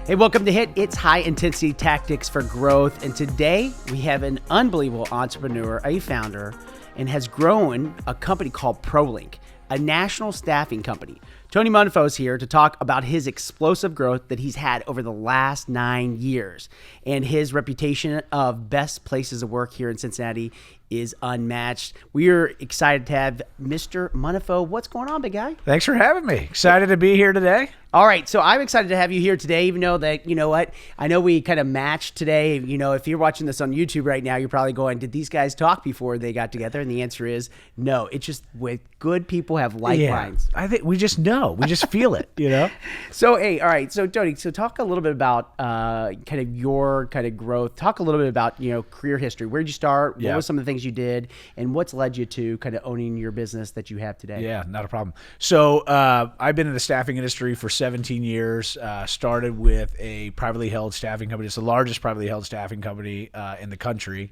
Hey, welcome to HIT. It's High Intensity Tactics for Growth. And today we have an unbelievable entrepreneur, a founder, and has grown a company called ProLink, a national staffing company. Tony Munafo is here to talk about his explosive growth that he's had over the last 9 years. And his reputation of best places to work here in Cincinnati is unmatched. We're excited to have Mr. Munafo. What's going on, big guy? Thanks for having me. Excited to be here today. All right, so I'm excited to have you here today, even though that, you know what, I know we kind of matched today. You know, if you're watching this on YouTube right now, you're probably going, did these guys talk before they got together? And the answer is no. It's just with good people have like minds. I think we just know. We just feel it, you know? So, hey, all right. So, Tony, talk a little bit about kind of your kind of growth. Talk a little bit about, you know, career history. Where did you start? What were some of the things you did? And what's led you to kind of owning your business that you have today? Yeah, not a problem. So I've been in the staffing industry for 17 years. Started with a privately held staffing company. It's the largest privately held staffing company in the country.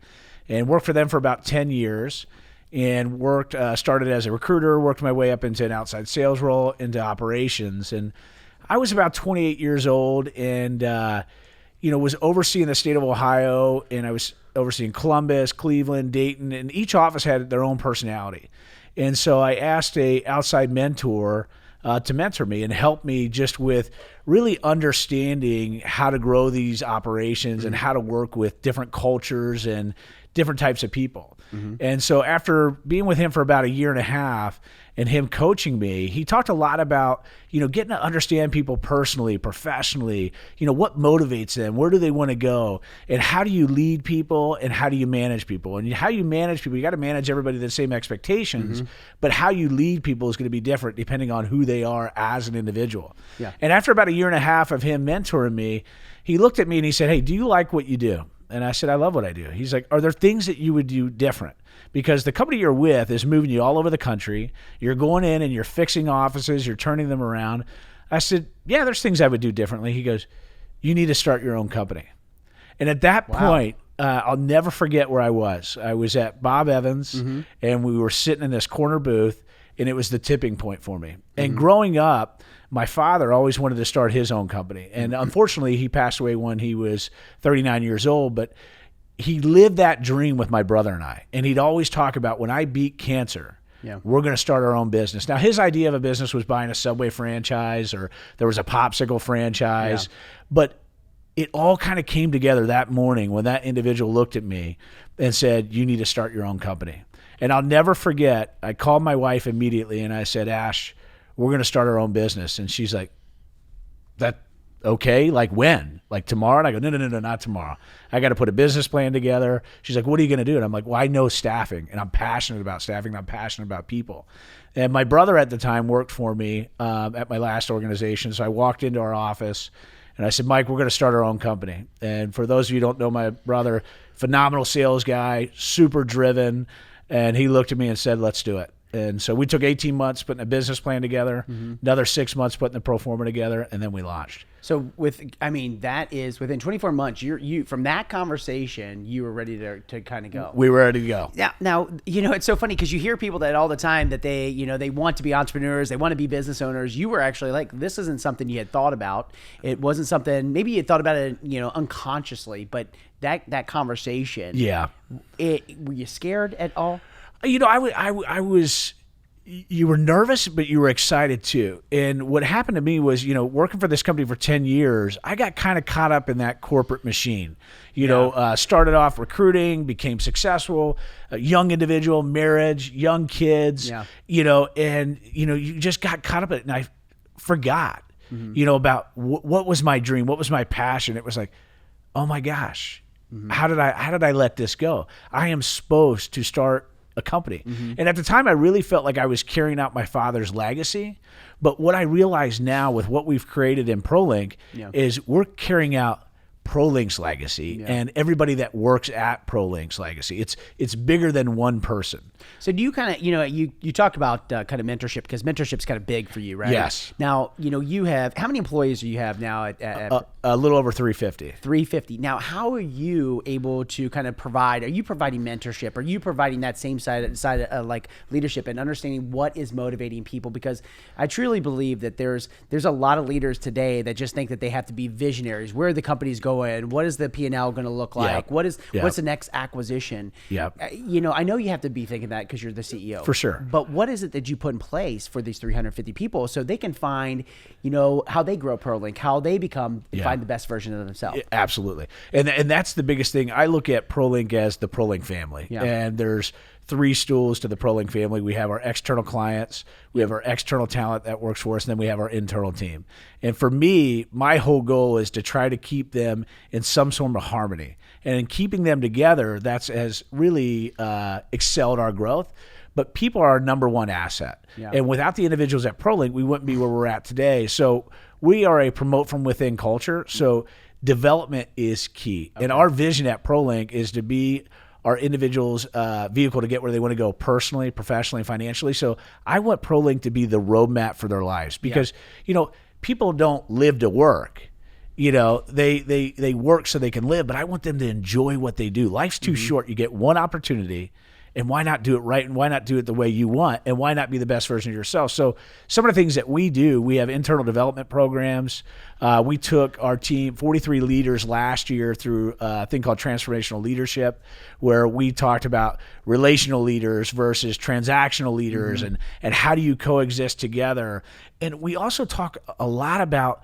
And worked for them for about 10 years. And started as a recruiter, worked my way up into an outside sales role, into operations. And I was about 28 years old and, was overseeing the state of Ohio, and I was overseeing Columbus, Cleveland, Dayton, and each office had their own personality. And so I asked a outside mentor to mentor me and help me just with really understanding how to grow these operations and how to work with different cultures and different types of people. Mm-hmm. And so after being with him for about a year and a half and him coaching me, he talked a lot about, getting to understand people personally, professionally, what motivates them, where do they want to go, and how do you lead people and how do you manage people? And how you manage people, you got to manage everybody the same expectations, but how you lead people is going to be different depending on who they are as an individual. Yeah. And after about a year and a half of him mentoring me, he looked at me and he said, "Hey, do you like what you do?" And I said, "I love what I do." He's like, "Are there things that you would do different? Because the company you're with is moving you all over the country. You're going in and you're fixing offices. You're turning them around." I said, "Yeah, there's things I would do differently." He goes, "You need to start your own company." And at that point, I'll never forget where I was. I was at Bob Evans, and we were sitting in this corner booth, and it was the tipping point for me. And growing up, my father always wanted to start his own company. And unfortunately, he passed away when he was 39 years old, but he lived that dream with my brother and I. And he'd always talk about, when I beat cancer, we're going to start our own business. Now, his idea of a business was buying a Subway franchise, or there was a popsicle franchise. But it all kind of came together that morning when that individual looked at me and said, "You need to start your own company." And I'll never forget, I called my wife immediately and I said, "Ash, we're going to start our own business." And she's like, "That okay? Like when? Like tomorrow?" And I go, No, not tomorrow. I got to put a business plan together." She's like, "What are you going to do?" And I'm like, "Well, I know staffing, and I'm passionate about staffing, and I'm passionate about people." And my brother at the time worked for me at my last organization. So I walked into our office and I said, "Mike, we're going to start our own company." And for those of you who don't know my brother, phenomenal sales guy, super driven. And he looked at me and said, "Let's do it." And so we took 18 months putting a business plan together, another 6 months putting the pro forma together, and then we launched. So that is within 24 months, you from that conversation, you were ready to kind of go. We were ready to go. Yeah. Now, it's so funny because you hear people that all the time that they want to be entrepreneurs, they want to be business owners. You were actually like, this isn't something you had thought about. It wasn't something, maybe you thought about it, unconsciously, but that conversation. Yeah. Were you scared at all? I was, you were nervous, but you were excited too. And what happened to me was, working for this company for 10 years, I got kind of caught up in that corporate machine. Started off recruiting, became successful, a young individual, marriage, young kids, and you just got caught up in it. And I forgot, about what was my dream, what was my passion. It was like, oh my gosh, how did I let this go? I am supposed to start a company. And at the time, I really felt like I was carrying out my father's legacy. But what I realize now with what we've created in ProLink is we're carrying out ProLink's legacy and everybody that works at ProLink's legacy. It's bigger than one person. So do you kind of, you talked about kind of mentorship, because mentorship's kind of big for you, right? Yes. Now, you have, how many employees do you have now at a little over 350. 350. Now, how are you able to kind of are you providing mentorship? Are you providing that same side like leadership and understanding what is motivating people? Because I truly believe that there's a lot of leaders today that just think that they have to be visionaries. Where are the company's going? What is the P&L going to look like? What's the next acquisition? I know you have to be thinking that because you're the CEO. For sure. But what is it that you put in place for these 350 people so they can find, how they grow ProLink, how they find the best version of themselves? Absolutely. And that's the biggest thing. I look at ProLink as the ProLink family. And there's 3 stools to the ProLink family. We have our external clients, we have our external talent that works for us, and then we have our internal team. And for me, my whole goal is to try to keep them in some sort of harmony. And in keeping them together, has really excelled our growth. But people are our number one asset. And without the individuals at ProLink, we wouldn't be where we're at today. So we are a promote from within culture. So development is key. And our vision at ProLink is to be our individuals' vehicle to get where they want to go personally, professionally, financially. So I want ProLink to be the roadmap for their lives because, people don't live to work. They work so they can live, but I want them to enjoy what they do. Life's too short. You get one opportunity, and why not do it right? And why not do it the way you want? And why not be the best version of yourself? So some of the things that we do, we have internal development programs. We took our team, 43 leaders last year, through a thing called transformational leadership, where we talked about relational leaders versus transactional leaders and how do you coexist together. And we also talk a lot about,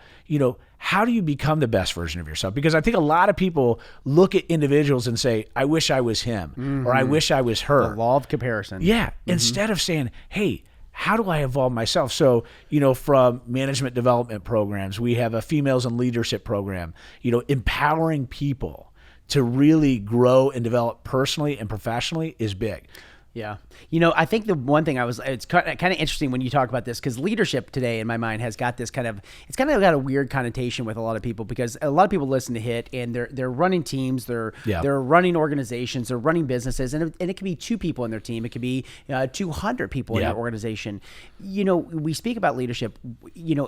how do you become the best version of yourself? Because I think a lot of people look at individuals and say, I wish I was him, or I wish I was her. The law of comparison. Yeah. Instead of saying, hey, how do I evolve myself? So, from management development programs, we have a females in leadership program, empowering people to really grow and develop personally and professionally is big. Yeah. I think the one thing it's kind of interesting when you talk about this, because leadership today in my mind has got this it's kind of got a weird connotation with a lot of people, because a lot of people listen to HIT and they're running teams, they're running organizations, they're running businesses, and it could be 2 people in their team. It could be 200 people in their organization. We speak about leadership.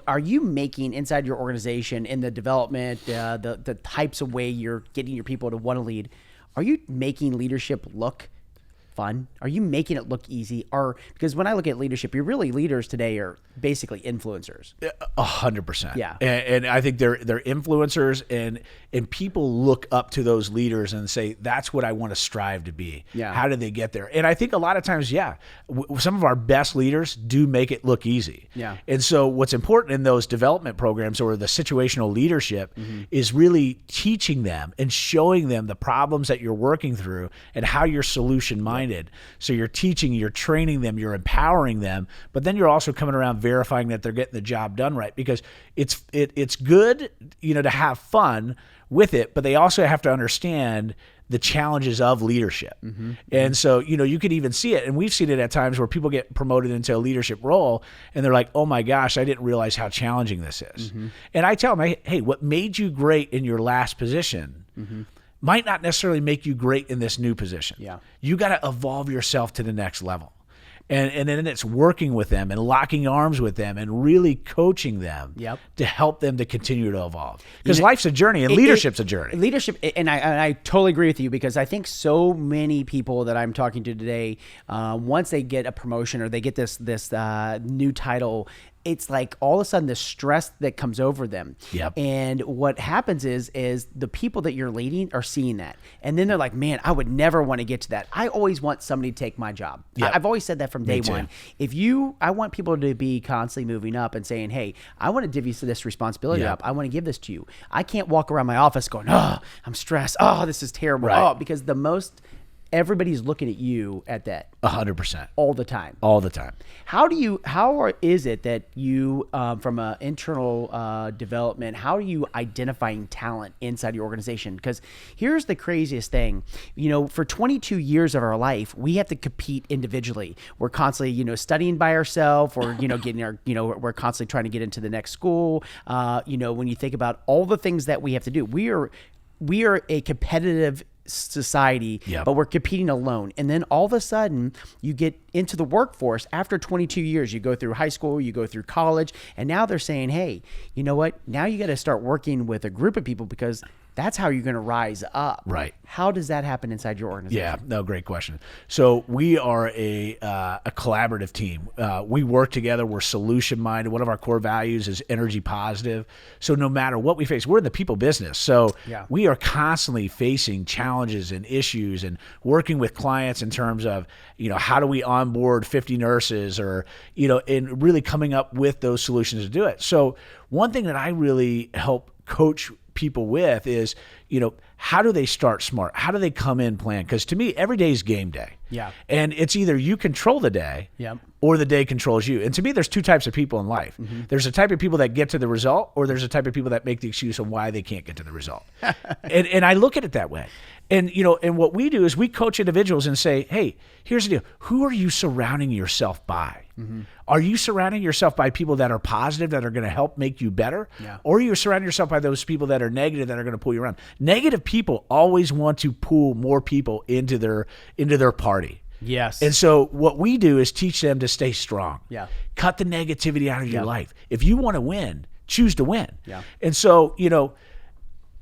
Are you making inside your organization in the development, the types of way you're getting your people to want to lead, are you making leadership look fun? Are you making it look easy? Because when I look at leadership, you're really leaders today are basically influencers. 100%. Yeah. And I think they're influencers, and people look up to those leaders and say, that's what I want to strive to be. Yeah. How did they get there? And I think a lot of times, some of our best leaders do make it look easy. Yeah. And so what's important in those development programs or the situational leadership is really teaching them and showing them the problems that you're working through and how you're solution-minded. So you're teaching, you're training them, you're empowering them, but then you're also coming around verifying that they're getting the job done right, because it's good, to have fun with it, but they also have to understand the challenges of leadership. And so, you could even see it, and we've seen it at times where people get promoted into a leadership role and they're like, oh my gosh, I didn't realize how challenging this is. And I tell them, hey, what made you great in your last position might not necessarily make you great in this new position. Yeah. You got to evolve yourself to the next level. And then it's working with them and locking arms with them and really coaching them to help them to continue to evolve. Because life's a journey and leadership's a journey. Leadership, and I totally agree with you, because I think so many people that I'm talking to today, once they get a promotion or they get this new title, it's like all of a sudden the stress that comes over them. Yep. And what happens is the people that you're leading are seeing that. And then they're like, man, I would never want to get to that. I always want somebody to take my job. Yep. I've always said that from day one. I want people to be constantly moving up and saying, hey, I want to divvy this responsibility up. I want to give this to you. I can't walk around my office going, oh, I'm stressed. Oh, this is terrible. Right. Oh, because everybody's looking at you at that 100%. all the time. All the time. How is it that you, from an internal development, how are you identifying talent inside your organization? Because here's the craziest thing. For 22 years of our life, we have to compete individually. We're constantly, studying by ourselves, or, getting our, we're constantly trying to get into the next school. When you think about all the things that we have to do, we are we are a competitive society, but we're competing alone. And then all of a sudden you get into the workforce after 22 years, you go through high school, you go through college, and now they're saying, hey, you know what? Now you got to start working with a group of people because that's how you're going to rise up. Right. How does that happen inside your organization? Yeah, no, great question. So we are a collaborative team. We work together. We're solution minded. One of our core values is energy positive. So no matter what we face, we're in the people business. So we are constantly facing challenges and issues and working with clients in terms of, how do we onboard 50 nurses or, and really coming up with those solutions to do it. So one thing that I really help coach people with is, how do they start smart? How do they come in plan? Because to me, every day is game day. Yeah. And it's either you control the day or the day controls you. And to me, there's two types of people in life. There's a type of people that get to the result, or there's a type of people that make the excuse on why they can't get to the result. and I look at it that way. And, and what we do is we coach individuals and say, hey, here's the deal. Who are you surrounding yourself by? Are you surrounding yourself by people that are positive, that are going to help make you better? Or are you surrounding yourself by those people that are negative, that are going to pull you around? Negative people always want to pull more people into their party. Yes. And so what we do is teach them to stay strong. Cut the negativity out of your life. If you want to win, choose to win. And so,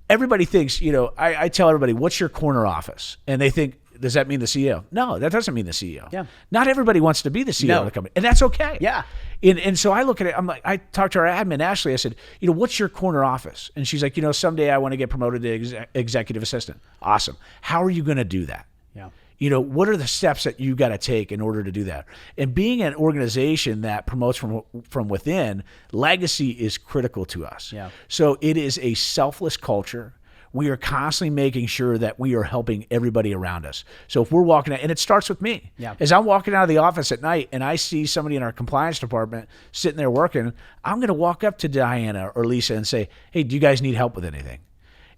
everybody thinks, I tell everybody, what's your corner office? And they think, does that mean the CEO? No, that doesn't mean the CEO. Not everybody wants to be the CEO of the company, and that's okay. And so I look at it, I'm like, I talked to our admin, Ashley, I said, what's your corner office? And she's like, someday I want to get promoted to executive assistant. Awesome. How are you going to do that? What are the steps that you got to take in order to do that? And being an organization that promotes from within, legacy is critical to us. So it is a selfless culture. We are constantly making sure that we are helping everybody around us. So if we're walking out, and it starts with me. As I'm walking out of the office at night and I see somebody in our compliance department sitting there working, I'm going to walk up to Diana or Lisa and say, hey, do you guys need help with anything?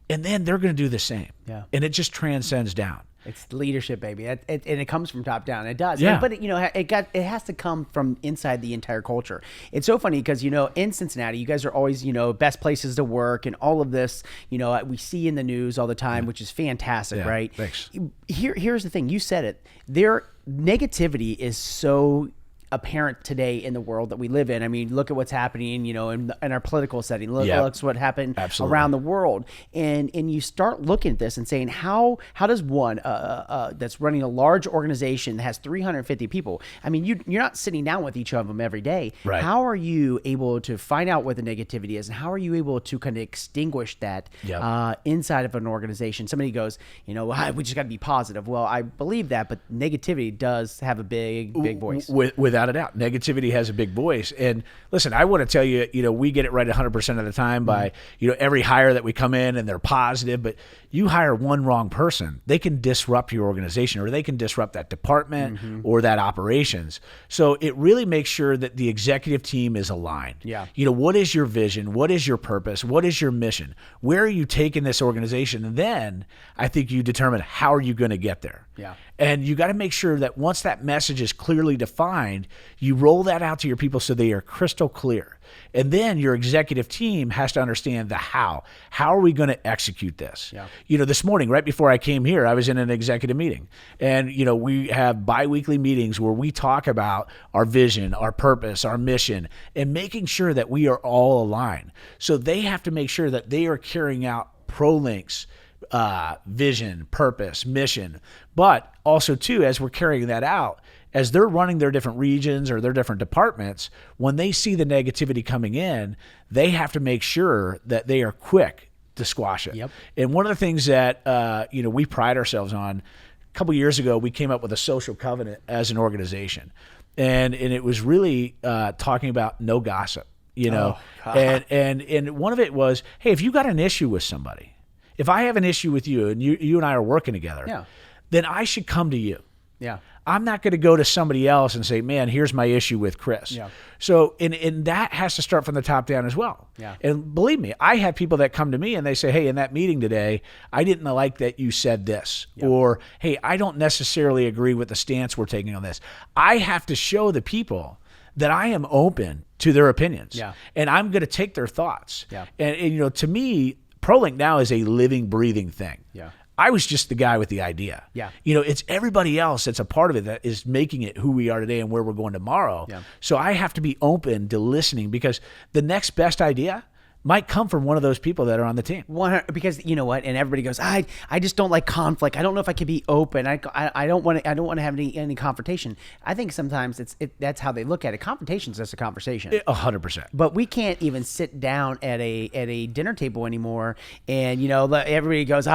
And then they're going to do the same. And it just transcends down. It's leadership, baby, and it comes from top down. It does, but it has to come from inside the entire culture. It's so funny because in Cincinnati, you guys are always best places to work and all of this. We see in the news all the time, which is fantastic, right? Thanks. Here's the thing: you said it. Their negativity is so apparent today in the world that we live in. I mean, look at what's happening, in our political setting. Look what happened around the world. And you start looking at this and saying, how does one that's running a large organization that has 350 people, I mean, you're not sitting down with each of them every day. Right. How are you able to find out what the negativity is, and how are you able to kind of extinguish that inside of an organization? Somebody goes, we just got to be positive. Well, I believe that, but negativity does have a big voice. Without a doubt, negativity has a big voice. And listen, I want to tell you, we get it right 100% of the time by, every hire that we come in and they're positive, but you hire one wrong person, they can disrupt your organization, or they can disrupt that department or that operations. So it really makes sure that the executive team is aligned. What is your vision? What is your purpose? What is your mission? Where are you taking this organization? And then I think you determine how are you going to get there. And you got to make sure that once that message is clearly defined, you roll that out to your people so they are crystal clear. And then your executive team has to understand the how. How are we going to execute this? This morning, right before I came here, I was in an executive meeting. And, we have biweekly meetings where we talk about our vision, our purpose, our mission, and making sure that we are all aligned. So they have to make sure that they are carrying out ProLink's vision, purpose, mission, but also too, as we're carrying that out, as they're running their different regions or their different departments, when they see the negativity coming in, they have to make sure that they are quick to squash it. And one of the things that we pride ourselves on, a couple of years ago, we came up with a social covenant as an organization, and it was really talking about no gossip. And one of it was, hey, if you got an issue with somebody. If I have an issue with you and you and I are working together, then I should come to you. I'm not going to go to somebody else and say, man, here's my issue with Chris. So, and that has to start from the top down as well. And believe me, I have people that come to me and they say, hey, in that meeting today, I didn't like that you said this. Or, hey, I don't necessarily agree with the stance we're taking on this. I have to show the people that I am open to their opinions. And I'm going to take their thoughts. And to me, ProLink now is a living, breathing thing. Yeah. I was just the guy with the idea. Yeah. It's everybody else that's a part of it that is making it who we are today and where we're going tomorrow. Yeah. So I have to be open to listening, because the next best idea might come from one of those people that are on the team. Because you know what, and everybody goes, I just don't like conflict. I don't know if I can be open. I don't want to have any confrontation. I think sometimes that's how they look at it. Confrontation is just a conversation. 100%. But we can't even sit down at a dinner table anymore, and everybody goes,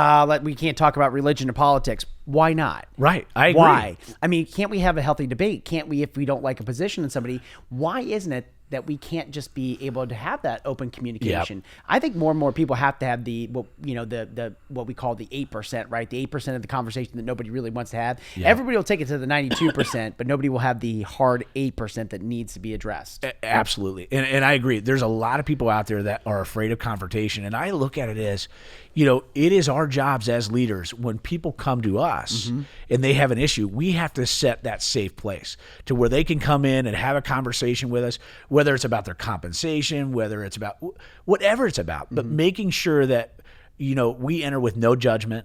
we can't talk about religion or politics. Why not? Right. I agree. Why? I mean, can't we have a healthy debate? Can't we, if we don't like a position in somebody? Why isn't it that we can't just be able to have that open communication? Yep. I think more and more people have to have the what we call the 8%, right? The 8% of the conversation that nobody really wants to have. Yep. Everybody will take it to the 92%, but nobody will have the hard 8% that needs to be addressed. Absolutely. And I agree. There's a lot of people out there that are afraid of confrontation. And I look at it as, it is our jobs as leaders, when people come to us and they have an issue, we have to set that safe place to where they can come in and have a conversation with us, whether it's about their compensation, whether it's about whatever it's about, but making sure that, we enter with no judgment.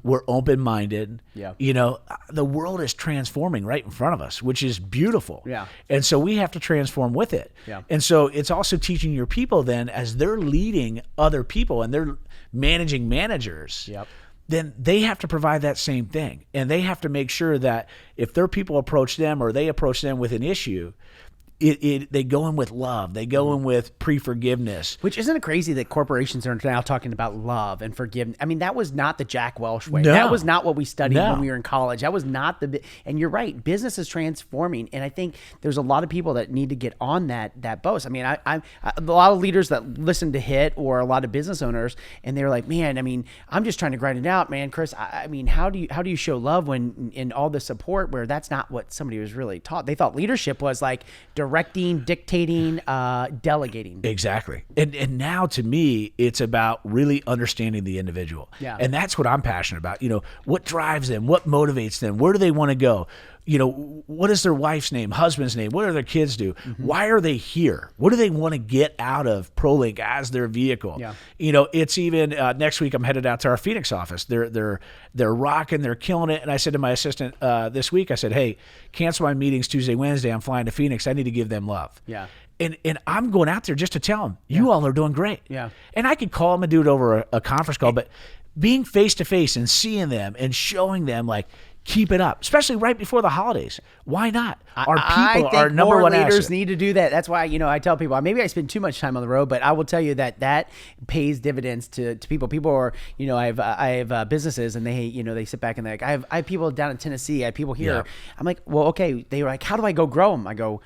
We're open-minded. Yeah. The world is transforming right in front of us, which is beautiful. Yeah. And so we have to transform with it. Yeah. And so it's also teaching your people then, as they're leading other people and they're managing managers. Yep. Then they have to provide that same thing. And they have to make sure that if their people approach them or they approach them with an issue, they go in with love. They go in with pre-forgiveness. Which, isn't it crazy that corporations are now talking about love and forgiveness? I mean, that was not the Jack Welch way. No. That was not what we studied No. when we were in college. That was not and you're right. Business is transforming. And I think there's a lot of people that need to get on that boat. I mean, I a lot of leaders that listen to HIT, or a lot of business owners, and they're like, man, I mean, I'm just trying to grind it out, man. Chris, I mean, how do you show love when in all the support, where that's not what somebody was really taught? They thought leadership was like directing, dictating, delegating. Exactly. And now, to me, it's about really understanding the individual. Yeah. And that's what I'm passionate about. What drives them? What motivates them? Where do they want to go? What is their wife's name, husband's name? What do their kids do? Why are they here? What do they want to get out of ProLink as their vehicle? Yeah. It's even next week I'm headed out to our Phoenix office. They're rocking, they're killing it. And I said to my assistant this week, I said, hey, cancel my meetings Tuesday, Wednesday. I'm flying to Phoenix. I need to give them love. Yeah. And I'm going out there just to tell them, you all are doing great. Yeah. And I could call them and do it over a conference call, but being face-to-face and seeing them and showing them, like, keep it up, especially right before the holidays. Why not? Our people are number one asset. More leaders need to do that. That's why, I tell people, maybe I spend too much time on the road, but I will tell you that pays dividends to people. People are, I have businesses, and they sit back and they're like, I have people down in Tennessee. I have people here. Yeah. I'm like, well, okay. They were like, how do I go grow them? I go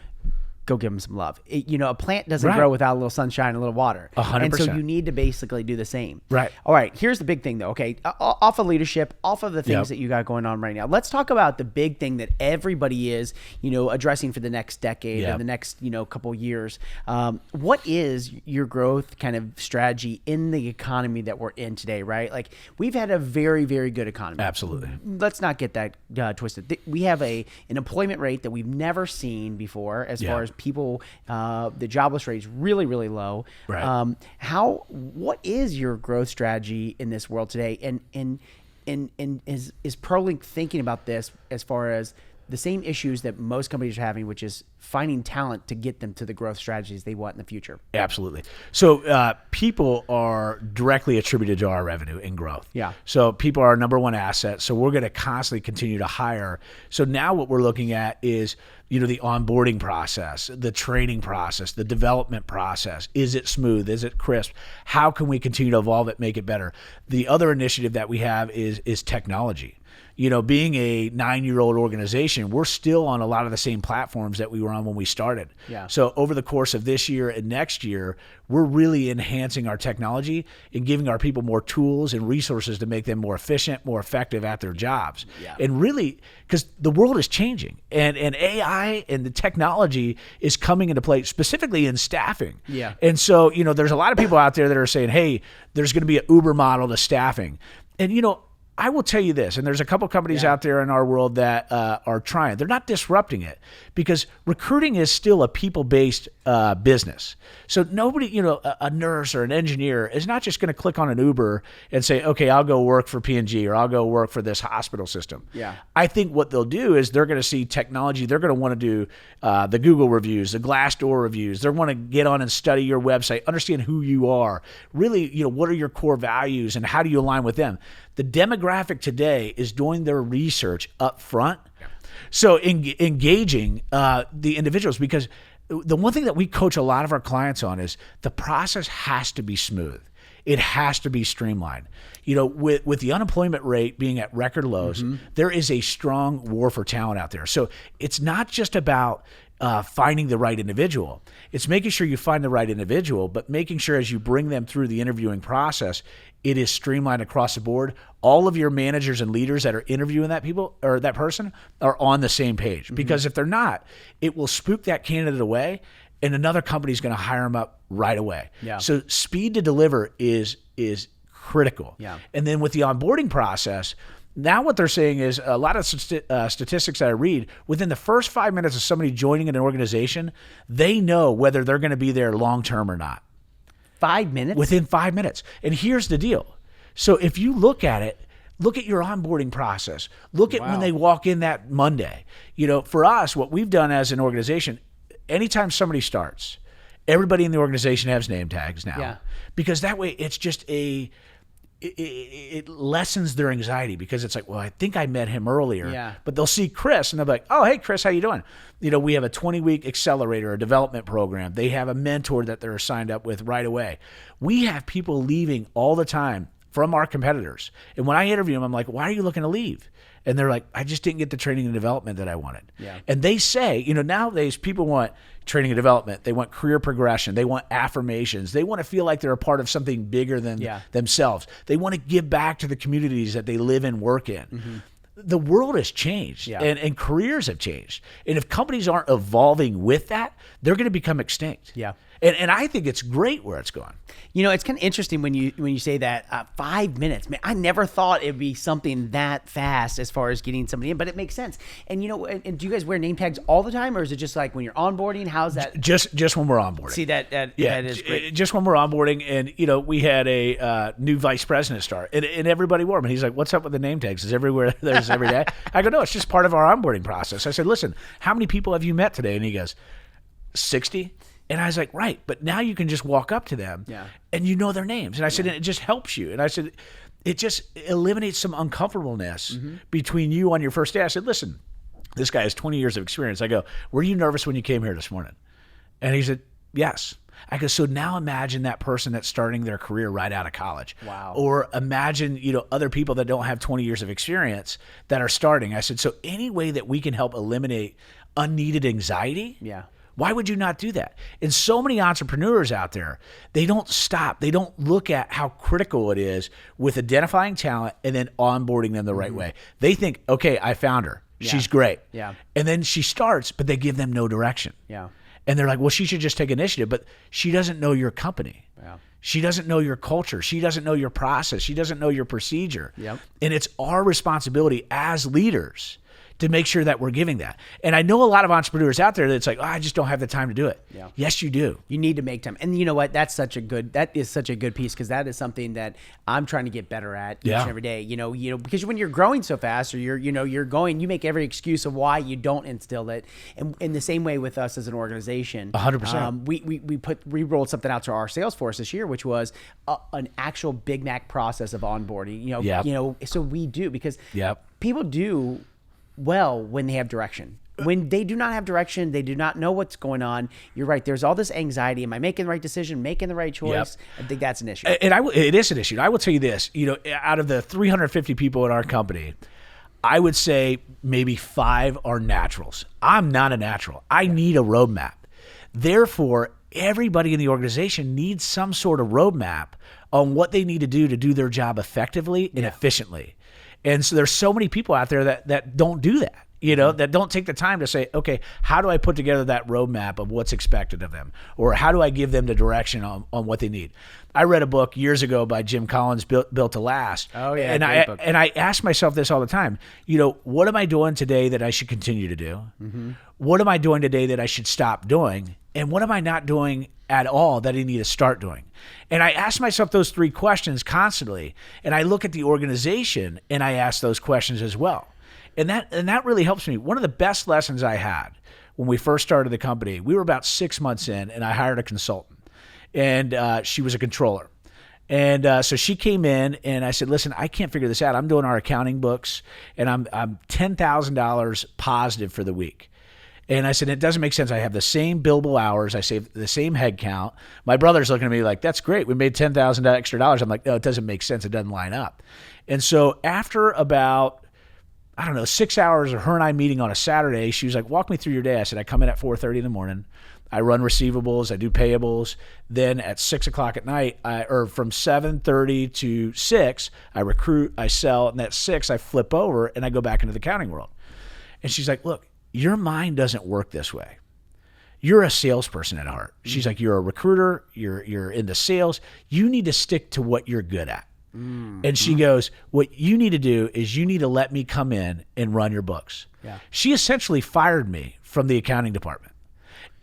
give them some love. A plant doesn't grow without a little sunshine and a little water. 100%. And so you need to basically do the same. Right. All right. Here's the big thing, though. Okay. Off of leadership, off of the things that you got going on right now, let's talk about the big thing that everybody is, addressing for the next decade and the next, couple years. What is your growth kind of strategy in the economy that we're in today, right? Like, we've had a very, very good economy. Absolutely. Let's not get that twisted. We have an employment rate that we've never seen before, as far as people, the jobless rate is really, really low. Right. What is your growth strategy in this world today? And is ProLink thinking about this as far as the same issues that most companies are having, which is finding talent to get them to the growth strategies they want in the future? Absolutely. So people are directly attributed to our revenue and growth. Yeah. So people are our number one asset. So we're going to constantly continue to hire. So now what we're looking at is, the onboarding process, the training process, the development process. Is it smooth? Is it crisp? How can we continue to evolve it, make it better? The other initiative that we have is technology. Being a 9-year-old organization, we're still on a lot of the same platforms that we were on when we started. Yeah. So over the course of this year and next year, we're really enhancing our technology and giving our people more tools and resources to make them more efficient, more effective at their jobs. Yeah. And really, because the world is changing, and AI and the technology is coming into play, specifically in staffing. Yeah. And so, there's a lot of people out there that are saying, hey, there's going to be an Uber model to staffing. And, I will tell you this, and there's a couple companies out there in our world that are trying. They're not disrupting it because recruiting is still a people-based business. So nobody, a nurse or an engineer is not just going to click on an Uber and say, okay, I'll go work for P&G or I'll go work for this hospital system. Yeah. I think what they'll do is they're going to see technology. They're going to want to do the Google reviews, the Glassdoor reviews. They want to get on and study your website, understand who you are, really, what are your core values and how do you align with them? The demographic today is doing their research up front. Yeah. So engaging the individuals, because the one thing that we coach a lot of our clients on is the process has to be smooth. It has to be streamlined. With the unemployment rate being at record lows, there is a strong war for talent out there. So it's not just about finding the right individual. It's making sure you find the right individual, but making sure as you bring them through the interviewing process, it is streamlined across the board. All of your managers and leaders that are interviewing that person are on the same page. Because if they're not, it will spook that candidate away, and another company is going to hire them up right away. Yeah. So speed to deliver is critical. Yeah. And then with the onboarding process, now what they're saying is a lot of statistics that I read, within the first 5 minutes of somebody joining an organization, they know whether they're going to be there long-term or not. 5 minutes? Within 5 minutes. And here's the deal. So if you look at it, look at your onboarding process. Look at when they walk in that Monday. For us, what we've done as an organization, anytime somebody starts, everybody in the organization has name tags now. Yeah. Because that way it's just it lessens their anxiety, because it's like, well, I think I met him earlier. Yeah. But they'll see Chris and they'll be like, oh, hey, Chris, how you doing? We have a 20-week accelerator, a development program. They have a mentor that they're signed up with right away. We have people leaving all the time from our competitors. And when I interview them, I'm like, why are you looking to leave? And they're like, I just didn't get the training and development that I wanted. Yeah. And they say, nowadays people want training and development. They want career progression. They want affirmations. They want to feel like they're a part of something bigger than themselves. They want to give back to the communities that they live and work in. The world has changed, and careers have changed. And if companies aren't evolving with that, they're going to become extinct. Yeah. And I think it's great where it's going. It's kind of interesting when you say that 5 minutes. Man, I never thought it'd be something that fast as far as getting somebody in, but it makes sense. And and do you guys wear name tags all the time, or is it just like when you're onboarding? How's that? Just when we're onboarding. See that is great. Just when we're onboarding, and we had a new vice president start, and everybody wore them. And he's like, "What's up with the name tags? Is everywhere there's every day?" I go, "No, it's just part of our onboarding process." I said, "Listen, how many people have you met today?" And he goes, 60. And I was like, right, but now you can just walk up to them and you know their names. And I said, and it just helps you. And I said, it just eliminates some uncomfortableness between you on your first day. I said, listen, this guy has 20 years of experience. I go, were you nervous when you came here this morning? And he said, yes. I go, so now imagine that person that's starting their career right out of college. Wow. Or imagine, other people that don't have 20 years of experience that are starting. I said, so any way that we can help eliminate unneeded anxiety, why would you not do that? And so many entrepreneurs out there, they don't stop. They don't look at how critical it is with identifying talent and then onboarding them the right way. They think, okay, I found her. She's great. Yeah. And then she starts, but they give them no direction. Yeah. And they're like, well, she should just take initiative. But she doesn't know your company. Yeah. She doesn't know your culture. She doesn't know your process. She doesn't know your procedure. Yep. And it's our responsibility as leaders to make sure that we're giving that. And I know a lot of entrepreneurs out there that's like, I just don't have the time to do it. Yeah. Yes, you do. You need to make time. And you know what? That is such a good piece, because that is something that I'm trying to get better at each and every day. Because when you're growing so fast, or you're going, you make every excuse of why you don't instill it. And in the same way with us as an organization, 100%. We rolled something out to our sales force this year, which was an actual Big Mac process of onboarding. So we do, because people do well when they have direction. When they do not have direction, they do not know what's going on. You're right. There's all this anxiety. Am I making the right decision? Making the right choice? I think that's an issue. And it is an issue. I will tell you this, out of the 350 people in our company, I would say maybe 5 are naturals. I'm not a natural. I need a roadmap. Therefore, everybody in the organization needs some sort of roadmap on what they need to do their job effectively and efficiently. And so there's so many people out there that don't do that. that don't take the time to say, okay, how do I put together that roadmap of what's expected of them? Or how do I give them the direction on what they need? I read a book years ago by Jim Collins, Built to Last. Oh, yeah. And I ask myself this all the time. What am I doing today that I should continue to do? Mm-hmm. What am I doing today that I should stop doing? And what am I not doing at all that I need to start doing? And I ask myself those 3 questions constantly. And I look at the organization and I ask those questions as well. And that really helps me. One of the best lessons I had when we first started the company, we were about 6 months in, and I hired a consultant. And she was a controller. And so she came in, and I said, listen, I can't figure this out. I'm doing our accounting books, and I'm $10,000 positive for the week. And I said, it doesn't make sense. I have the same billable hours. I save the same head count. My brother's looking at me like, that's great. We made $10,000 extra dollars. I'm like, no, it doesn't make sense. It doesn't line up. And so after about 6 hours of her and I meeting on a Saturday, she was like, walk me through your day. I said, I come in at 4:30 in the morning. I run receivables. I do payables. Then at 6 o'clock at night, or from 7:30 to 6, I recruit, I sell, and at 6, I flip over and I go back into the accounting world. And she's like, look, your mind doesn't work this way. You're a salesperson at heart. She's like, you're a recruiter. You're into sales. You need to stick to what you're good at. And she goes, what you need to do is you need to let me come in and run your books. Yeah. She essentially fired me from the accounting department.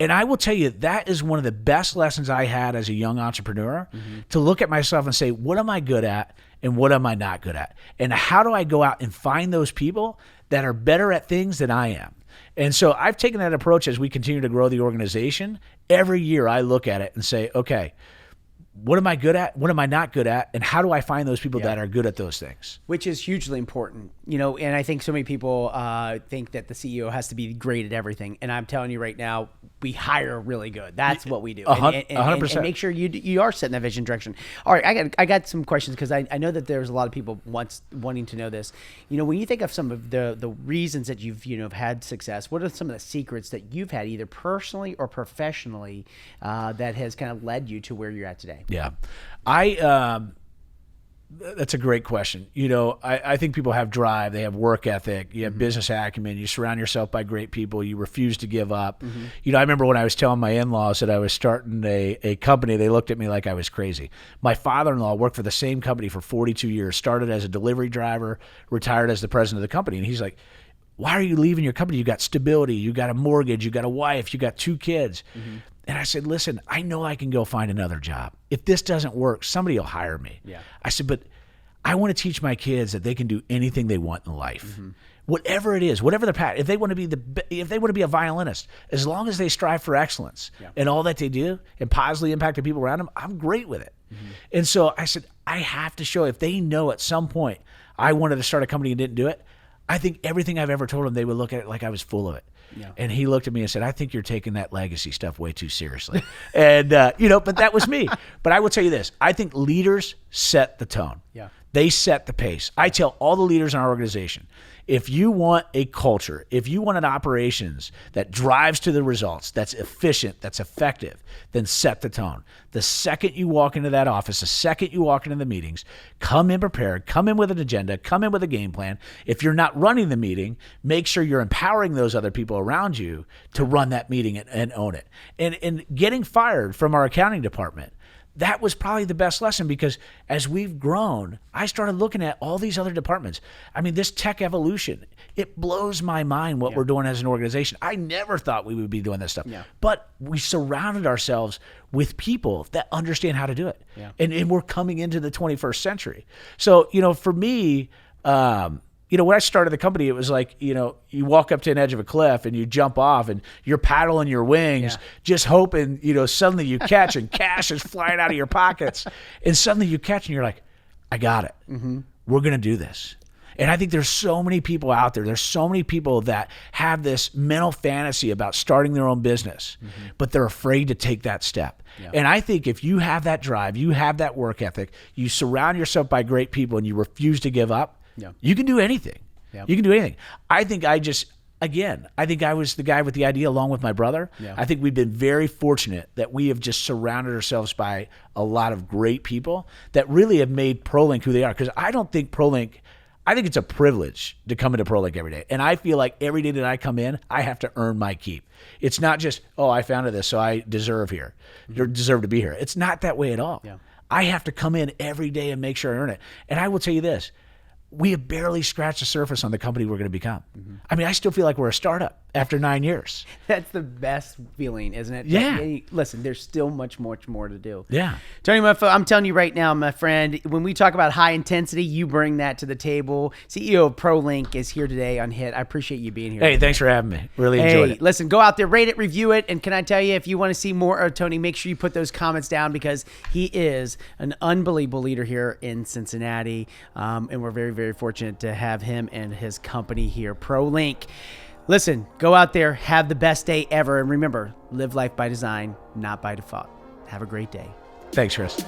And I will tell you, that is one of the best lessons I had as a young entrepreneur, to look at myself and say, what am I good at and what am I not good at? And how do I go out and find those people that are better at things than I am? And so I've taken that approach as we continue to grow the organization. Every year I look at it and say, okay, what am I good at? What am I not good at? And how do I find those people that are good at those things? Which is hugely important, and I think so many people think that the CEO has to be great at everything. And I'm telling you right now, we hire really good. That's what we do. 100%. And make sure you are setting that vision direction. All right, I got some questions, because I know that there's a lot of people wanting to know this. When you think of some of the reasons that you've had success, what are some of the secrets that you've had, either personally or professionally, that has kind of led you to where you're at today? Yeah. That's a great question. I think people have drive, they have work ethic, you have business acumen, you surround yourself by great people, you refuse to give up. I remember when I was telling my in-laws that I was starting a company, they looked at me like I was crazy. My father-in-law worked for the same company for 42 years, started as a delivery driver, retired as the president of the company. And he's like, why are you leaving your company? You got stability, you got a mortgage, you got a wife, you got 2 kids. And I said, listen, I know I can go find another job. If this doesn't work, somebody will hire me. Yeah. I said, but I want to teach my kids that they can do anything they want in life. Whatever it is, whatever their path. If they want to be a violinist, as long as they strive for excellence in all that they do and positively impact the people around them, I'm great with it. And so I said, I have to show, if they know at some point I wanted to start a company and didn't do it, I think everything I've ever told them, they would look at it like I was full of it. Yeah. And he looked at me and said, I think you're taking that legacy stuff way too seriously. And, but that was me. But I will tell you this, I think leaders set the tone. Yeah. They set the pace. I tell all the leaders in our organization, if you want a culture, if you want an operations that drives to the results, that's efficient, that's effective, then set the tone. The second you walk into that office, the second you walk into the meetings, come in prepared, come in with an agenda, come in with a game plan. If you're not running the meeting, make sure you're empowering those other people around you to run that meeting and own it. And getting fired from our accounting department, that was probably the best lesson, because as we've grown, I started looking at all these other departments. I mean, this tech evolution, it blows my mind what we're doing as an organization. I never thought we would be doing this stuff, but we surrounded ourselves with people that understand how to do it. Yeah. And we're coming into the 21st century. So, for me, when I started the company, it was like, you walk up to an edge of a cliff and you jump off and you're paddling your wings, just hoping, suddenly you catch and cash is flying out of your pockets. And suddenly you catch and you're like, I got it. We're going to do this. And I think there's so many people out there. There's so many people that have this mental fantasy about starting their own business, but they're afraid to take that step. Yeah. And I think if you have that drive, you have that work ethic, you surround yourself by great people and you refuse to give up, you can do anything. Yeah. You can do anything. I think I was the guy with the idea along with my brother. Yeah. I think we've been very fortunate that we have just surrounded ourselves by a lot of great people that really have made ProLink who they are. Because I don't think ProLink, I think it's a privilege to come into ProLink every day. And I feel like every day that I come in, I have to earn my keep. It's not just, oh, I founded this, so I deserve to be here. It's not that way at all. Yeah. I have to come in every day and make sure I earn it. And I will tell you this, we have barely scratched the surface on the company we're going to become. I mean, I still feel like we're a startup after 9 years. That's the best feeling, isn't it? Yeah. Listen, there's still much more to do. Yeah. Tony Munafo, I'm telling you right now, my friend, when we talk about high intensity, you bring that to the table. CEO of ProLink is here today on HIT. I appreciate you being here. Hey, thanks for having me. Really enjoyed it. Listen, go out there, rate it, review it. And can I tell you, if you want to see more of Tony, make sure you put those comments down because he is an unbelievable leader here in Cincinnati. And we're very, very fortunate to have him and his company here, ProLink. Listen, go out there, have the best day ever. And remember, live life by design, not by default. Have a great day. Thanks, Chris.